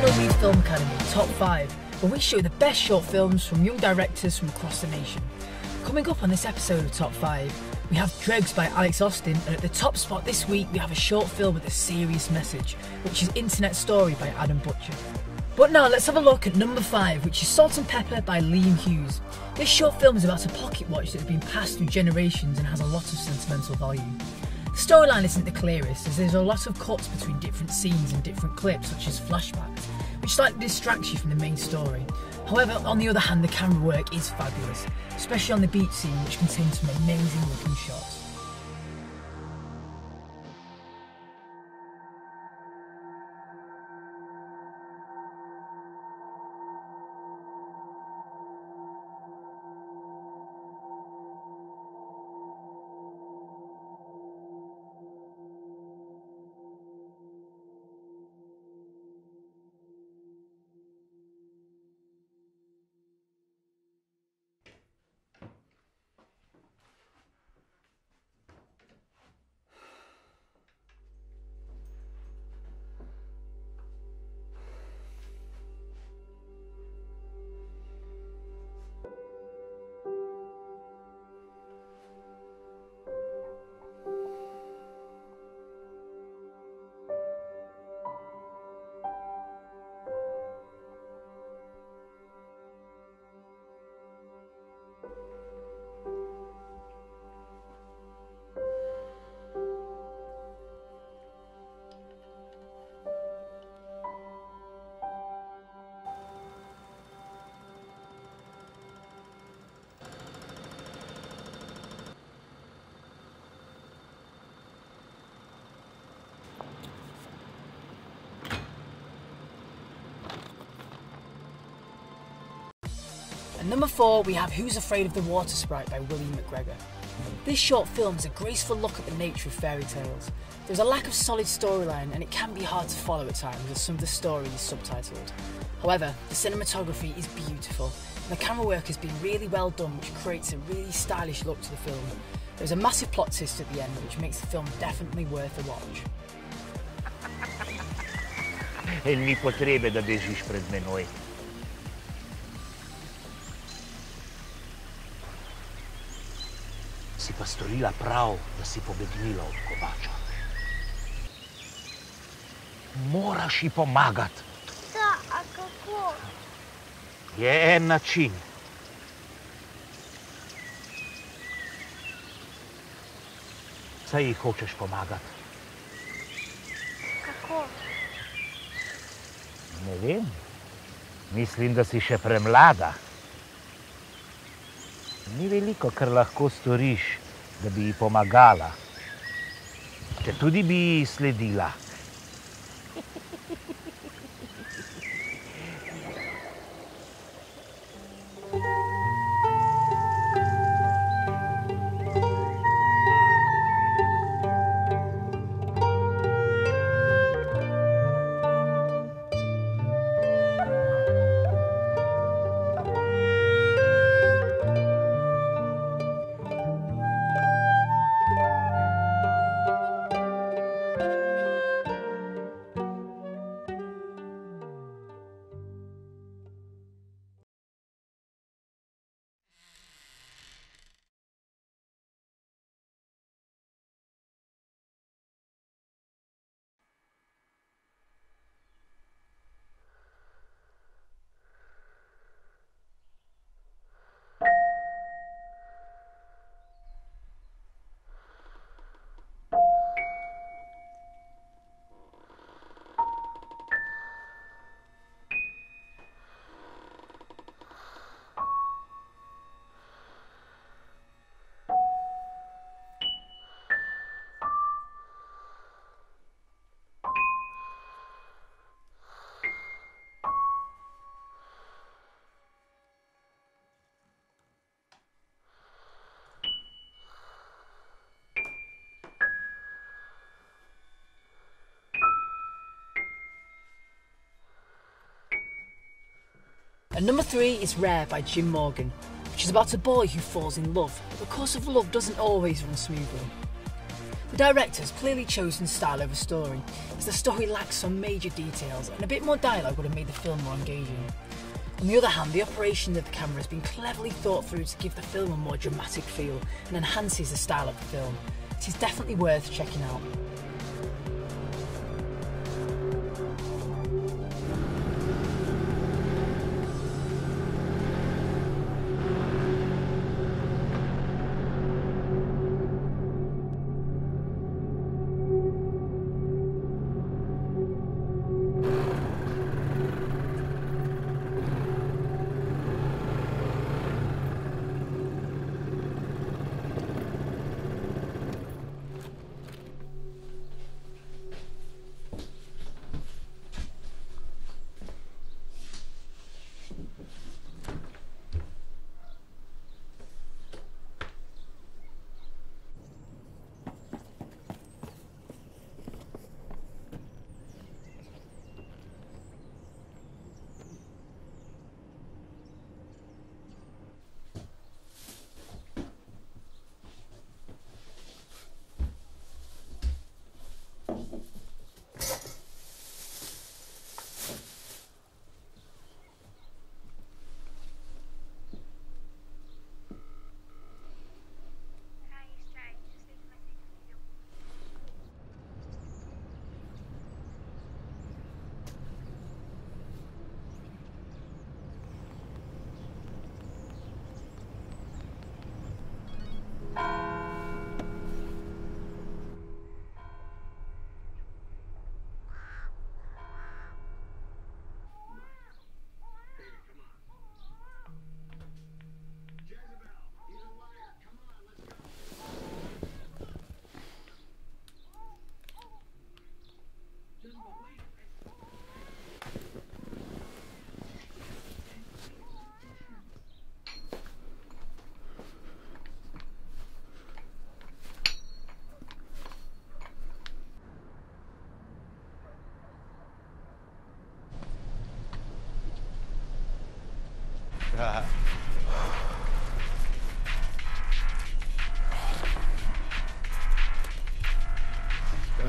Review Film Academy Top 5, where we show you the best short films from young directors from across the nation. Coming up on this episode of Top 5, we have Dregs by Alix, and at the top spot this week we have a short film with a serious message, which is Internet Story by Adam Butcher. But now let's have a look at number 5, which is Salt and Pepper by Hughes. This short film is about a pocket watch that has been passed through generations and has a lot of sentimental value. The storyline isn't the clearest, as there's a lot of cuts between different scenes and different clips, such as flashbacks, which slightly distracts you from the main story. However, on the other hand, the camera work is fabulous, especially on the beach scene, which contains some amazing looking shots. At number 4, we have Who's Afraid of the Water Sprite by McGregor. This short film is a graceful look at the nature of fairy tales. There's a lack of solid storyline and it can be hard to follow at times as some of the story is subtitled. However, the cinematography is beautiful and the camera work has been really well done, which creates a really stylish look to the film. There's a massive plot twist at the end which makes the film definitely worth a watch. E ni potrebe da bežiš pred menoj. Si pa storila prav, da si pobegnila od kovača. Moraš ji pomagati. Da, a kako? Je en način. Saj ji hočeš pomagati. Kako? Ne vem. Mislim, da si še premlada. Ni veliko, kar lahko storiš, da bi ji pomagala. Če tudi bi ji sledila. And number 3 is Rare by Jim Morgan, which is about a boy who falls in love, but the course of love doesn't always run smoothly. The director has clearly chosen style over story, as the story lacks some major details and a bit more dialogue would have made the film more engaging. On the other hand, the operation of the camera has been cleverly thought through to give the film a more dramatic feel and enhances the style of the film. It is definitely worth checking out.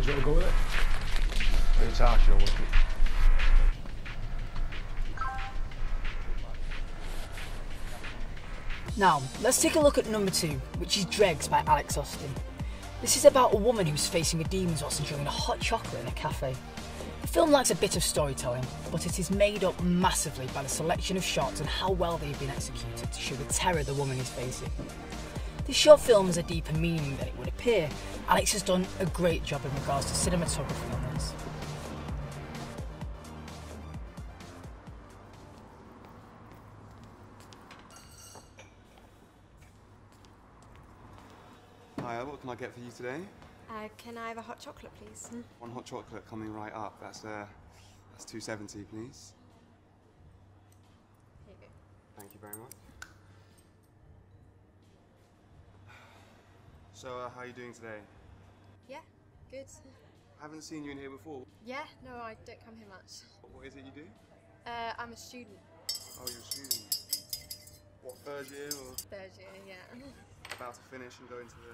Do you want to go with it? It's actually working. Now, let's take a look at number 2, which is Dregs by Alix Austin. This is about a woman who's facing her demons whilst enjoying a hot chocolate in a cafe. The film lacks a bit of storytelling, but it is made up massively by the selection of shots and how well they've been executed to show the terror the woman is facing. This short film has a deeper meaning than it would appear. Alix has done a great job in regards to cinematography on this. Hi, what can I get for you today? Can I have a hot chocolate, please? One hot chocolate coming right up. That's $2.70, please. Here you go. Thank you very much. So, how are you doing today? Yeah, good. Haven't seen you in here before. Yeah, no, I don't come here much. What is it you do? I'm a student. Oh, you're a student. What, third year or Third year, yeah. about to finish and go into the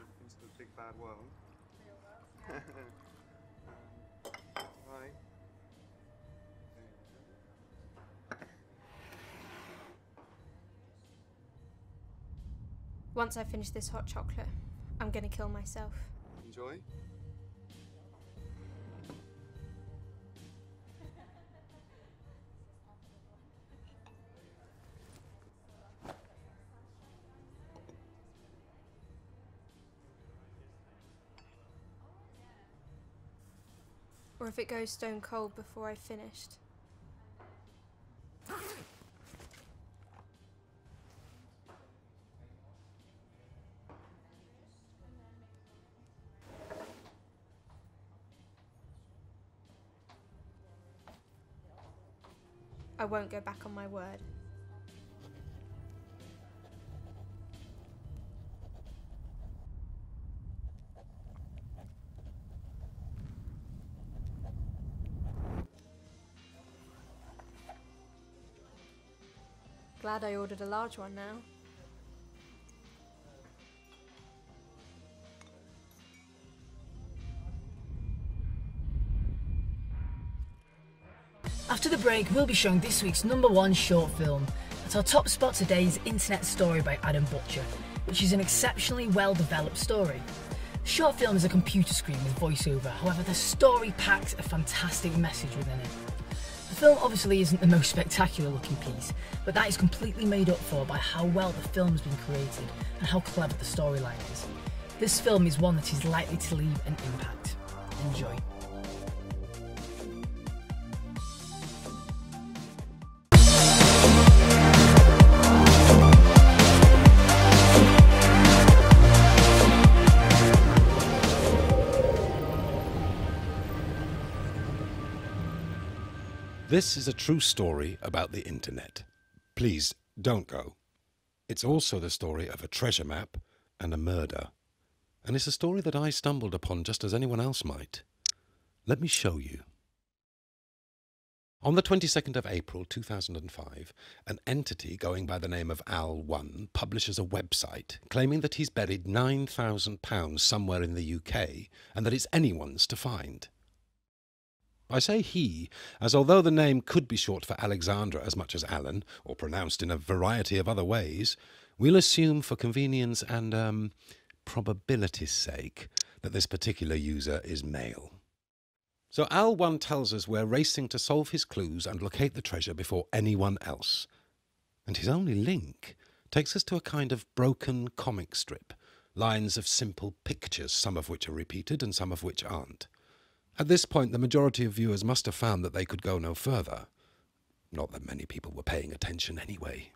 big bad world? Hi. Once I finish this hot chocolate, I'm gonna kill myself. Enjoy. Or if it goes stone cold before I've finished. I won't go back on my word. Glad I ordered a large one now. After the break, we'll be showing this week's #1 short film. At our top spot today is Internet Story by Adam Butcher, which is an exceptionally well-developed story. The short film is a computer screen with voiceover, however the story packs a fantastic message within it. The film obviously isn't the most spectacular looking piece, but that is completely made up for by how well the film's been created and how clever the storyline is. This film is one that is likely to leave an impact. Enjoy. This is a true story about the internet. Please, don't go. It's also the story of a treasure map and a murder. And it's a story that I stumbled upon just as anyone else might. Let me show you. On the 22nd of April 2005, an entity going by the name of Al1 publishes a website claiming that he's buried £9,000 somewhere in the UK and that it's anyone's to find. I say he, as although the name could be short for Alexandra as much as Alan, or pronounced in a variety of other ways, we'll assume for convenience and, probability's sake that this particular user is male. So Al1 tells us we're racing to solve his clues and locate the treasure before anyone else. And his only link takes us to a kind of broken comic strip, lines of simple pictures, some of which are repeated and some of which aren't. At this point, the majority of viewers must have found that they could go no further. Not that many people were paying attention anyway.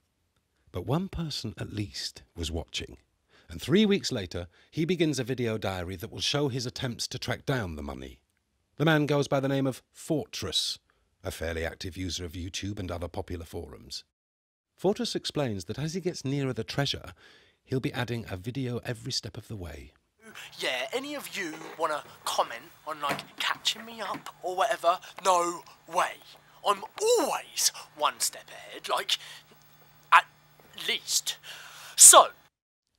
But one person at least was watching. And 3 weeks later, he begins a video diary that will show his attempts to track down the money. The man goes by the name of Fortress, a fairly active user of YouTube and other popular forums. Fortress explains that as he gets nearer the treasure, he'll be adding a video every step of the way. Yeah, any of you want to comment on, like, catching me up or whatever? No way. I'm always one step ahead, like, at least. So,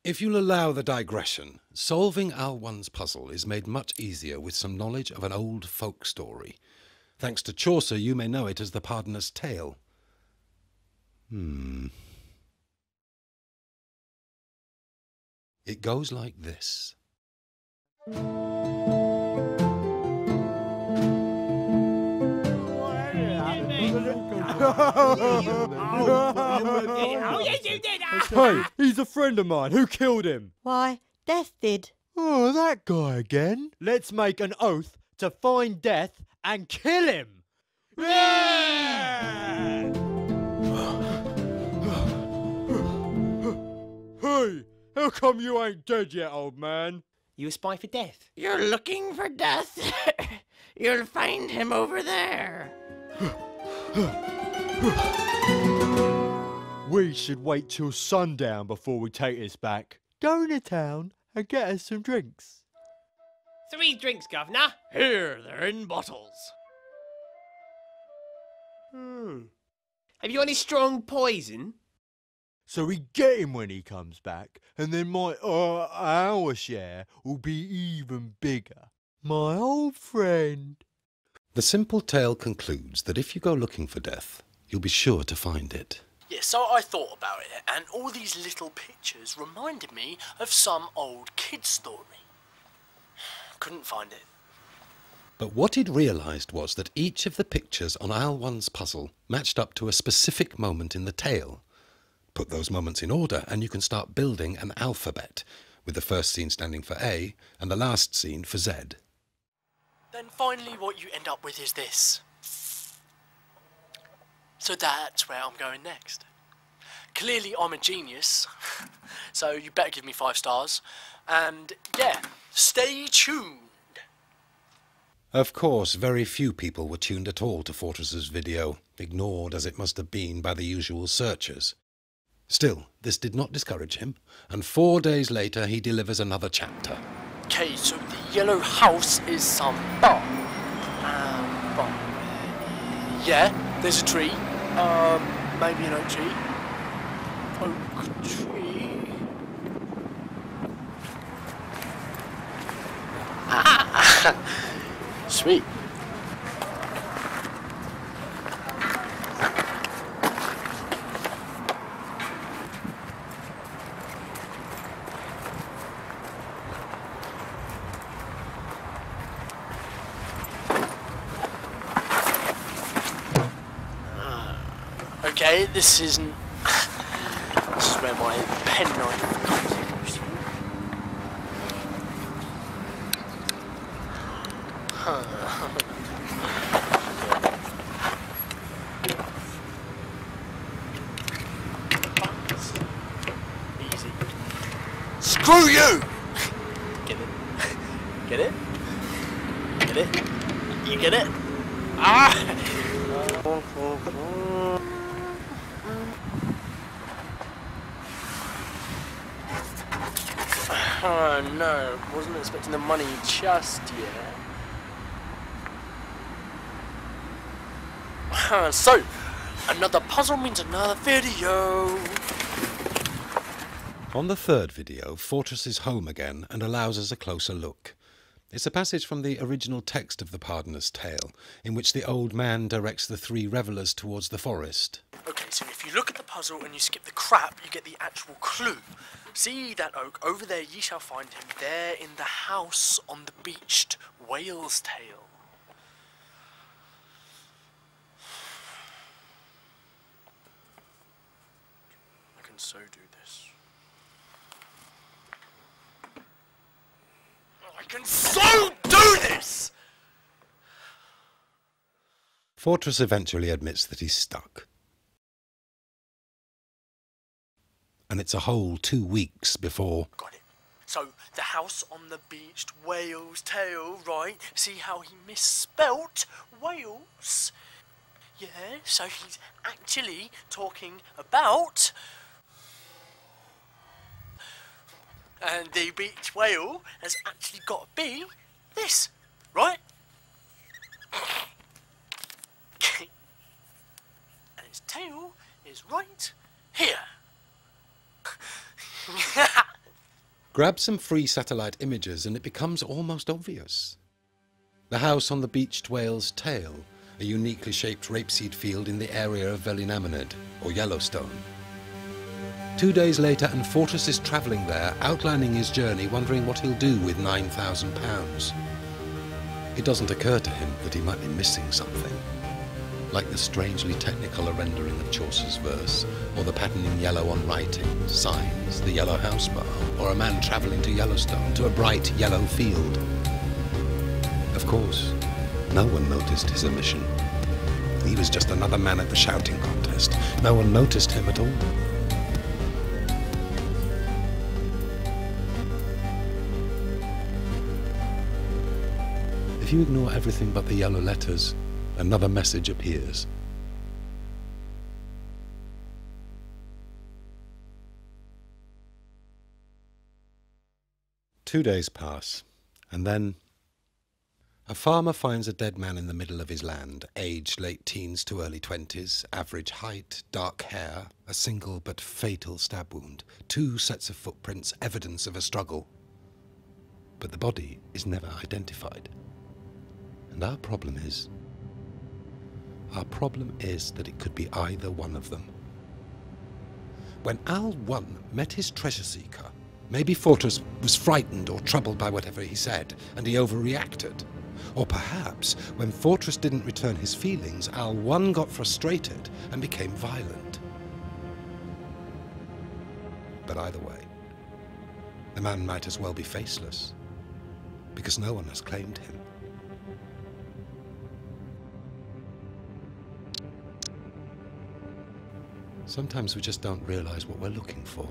if you'll allow the digression, solving Al1's puzzle is made much easier with some knowledge of an old folk story. Thanks to Chaucer, you may know it as the Pardoner's Tale. It goes like this. Hey, he's a friend of mine. Who killed him? Why, Death did. Oh, that guy again. Let's make an oath to find Death and kill him. Yeah! Hey, how come you ain't dead yet, old man? you a spy for Death? You're looking for Death? You'll find him over there. We should wait till sundown before we take this back. Go into town and get us some drinks. 3 drinks, Governor. Here, they're in bottles. Have you got any strong poison? So we get him when he comes back, and then our share will be even bigger. My old friend. The simple tale concludes that if you go looking for Death, you'll be sure to find it. Yeah, so I thought about it, and all these little pictures reminded me of some old kid's story. Couldn't find it. But what he'd realised was that each of the pictures on Al1's puzzle matched up to a specific moment in the tale. Put those moments in order and you can start building an alphabet, with the first scene standing for A and the last scene for Z. Then finally what you end up with is this. So that's where I'm going next. Clearly I'm a genius, so you better give me 5 stars. And yeah, stay tuned. Of course, very few people were tuned at all to Fortress's video, ignored as it must have been by the usual searchers. Still, this did not discourage him, and 4 days later he delivers another chapter. Okay, so the yellow house is some bar. Yeah, there's a tree. Maybe an oak tree. Oak tree. Ah! Sweet. Okay, this isn't... This is where my penknife comes in. Easy. Screw you! Get it? Get it? Get it? You get it? Ah! Oh no, wasn't expecting the money just yet. So, another puzzle means another video. On the third video, Fortress is home again and allows us a closer look. It's a passage from the original text of the Pardoner's Tale, in which the old man directs the three revellers towards the forest. Okay, so if you look at the puzzle and you skip the crap, you get the actual clue. See that oak, over there ye shall find him, there in the house on the beached whale's tail. I can so do this. I can so do this! Fortress eventually admits that he's stuck. And it's a whole 2 weeks before... Got it. So, the house on the beached whale's tail, right? See how he misspelt whales? Yeah, so he's actually talking about... And the beached whale has actually got to be this, right? And its tail is right here. Grab some free satellite images and it becomes almost obvious. The house on the beached whale's tail, a uniquely shaped rapeseed field in the area of Velinaminid, or Yellowstone. 2 days later and Fortress is travelling there, outlining his journey, wondering what he'll do with £9,000. It doesn't occur to him that he might be missing something. Like the strangely technical rendering of Chaucer's verse, or the pattern in yellow on writing, signs, the yellow house bar, or a man travelling to Yellowstone, to a bright yellow field. Of course, no one noticed his omission. He was just another man at the shouting contest. No one noticed him at all. If you ignore everything but the yellow letters, another message appears. Two days pass, and then a farmer finds a dead man in the middle of his land, aged late teens to early 20s, average height, dark hair, a single but fatal stab wound, 2 sets of footprints, evidence of a struggle. But the body is never identified. And our problem is that it could be either one of them. When Al 1 met his treasure seeker, maybe Fortress was frightened or troubled by whatever he said, and he overreacted. Or perhaps, when Fortress didn't return his feelings, Al 1 got frustrated and became violent. But either way, the man might as well be faceless, because no one has claimed him. Sometimes we just don't realize what we're looking for.